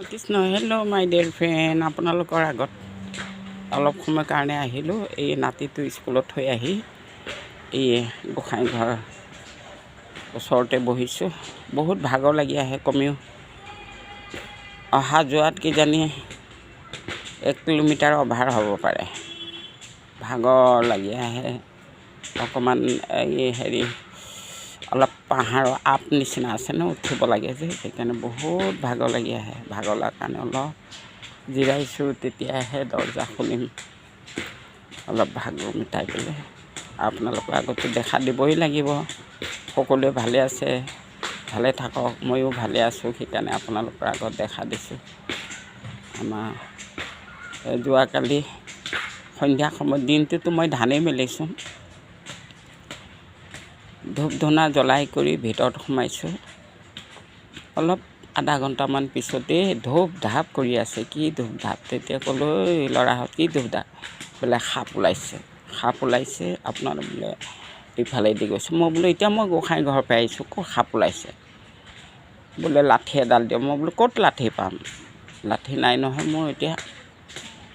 Krishna hello' মাই dear friend, আপোনালোকৰ আগত অলপ সময় কাৰণে আহিলোঁ। এই নাতিটো স্কুলত থৈ আহি এই গোসাঁই ঘৰ ওচৰতে বহিছোঁ। বহুত ভাগৰ লাগি আহে, কমেও অহা যোৱাত কিজানি 1 কিলোমিটাৰ অভাৰ হ'ব পাৰে। ভাগৰ লাগি আহে। অকণমান এই অলপ পাহাৰৰ আপ নিচিনা আছে ন, উঠিব লাগে যে, সেইকাৰণে বহুত ভাগৰ লাগি আহে। ভাগৰ লাগাৰ কাৰণে অলপ জিৰাইছোঁ, তেতিয়াহে দৰ্জা খুলিম। অলপ ভাগৰ মিটাই পেলাই আপোনালোকৰ আগতো দেখা দিবই লাগিব। সকলোৱে ভালে আছে, ভালে থাকক, ময়ো ভালে আছোঁ, সেইকাৰণে আপোনালোকৰ আগত দেখা দিছোঁ। আমাৰ যোৱাকালি সন্ধ্যা সময়ত, দিনটোতো মই ধানেই মেলিছোঁ, ধূপ ধূনা জ্বলাই কৰি ভিতৰত সোমাইছোঁ। অলপ আধা ঘণ্টামান পিছতেই ধূপ ধাপ কৰি আছে। কি ধূপ ধাপ? তেতিয়া ক'লোঁ, ল'ৰাহঁত কি ধূপ ধাপ? বোলে সাপ ওলাইছে, সাপ ওলাইছে, আপোনালোক বোলে ইফালেদি গৈছে। মই বোলো এতিয়া মই গোসাঁই ঘৰৰ পৰা আহিছোঁ, ক'ত সাপ ওলাইছে? বোলে লাঠি এডাল দিয়ক। মই বোলো ক'ত লাঠি পাম? লাঠি নাই নহয় মোৰ এতিয়া।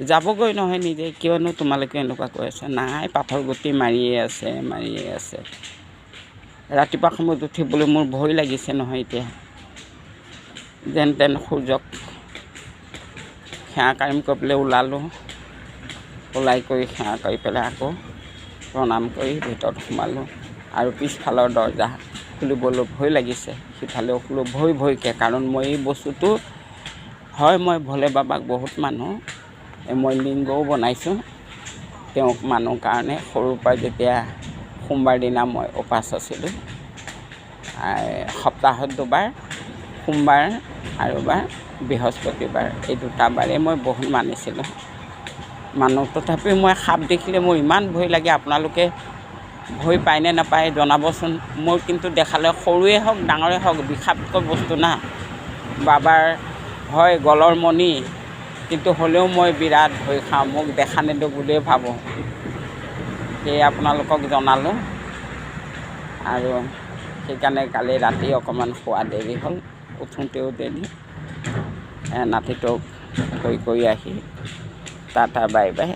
যাবগৈ নহয় নিজে, কিয়নো তোমালোকে এনেকুৱা কৈ আছে? নাই, পাথৰ গুটি মাৰিয়ে আছে। ৰাতিপুৱা সময়ত উঠিবলৈ মোৰ ভয় লাগিছে নহয় এতিয়া। যেন তেন সূৰ্যক সেৱা কাৰিম কৰি পেলাই ওলালোঁ। ওলাই কৰি সেৱা কৰি পেলাই আকৌ প্ৰণাম কৰি ভিতৰত সোমালোঁ। আৰু পিছফালৰ দৰ্জা খুলিবলৈ ভয় লাগিছে, সিফালেও খোলোঁ ভয়কৈ। কাৰণ মই এই বস্তুটো হয়, মই ভোলে বাবাক বহুত মানুহ, মই লিংগও বনাইছোঁ তেওঁক মানুহ কাৰণে। সৰুৰ পৰা যেতিয়া সোমবাৰ দিনা মই উপাস আছিলোঁ, সপ্তাহত 2 বাৰ, সোমবাৰ আৰু বাৰ বৃহস্পতিবাৰ, এই 2টা বাৰেই মই বহুত মানিছিলোঁ মানুহ। তথাপিও মই সাপ দেখিলে মোৰ ইমান ভয় লাগে। আপোনালোকে ভয় পায়নে নাপায় জনাবচোন। মোৰ কিন্তু দেখালে সৰুৱে হওক ডাঙৰে হওক বিষাক্ত বস্তু না। বাবাৰ হয় গলৰ মণি, কিন্তু হ'লেও মই বিৰাট ভয় খাওঁ। মোক দেখা নেদিওঁ বুলিয়ে ভাবোঁ। সেয়ে আপোনালোকক জনালোঁ। আৰু সেইকাৰণে কালি ৰাতি অকণমান শোৱা দেৰি হ'ল, উঠোঁতেও দেৰি। নাতিটোক থৈ কৰি আহি টাটা বাই বাই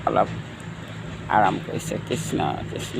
অলপ আৰাম কৰিছে। কৃষ্ণ কৃষ্ণ।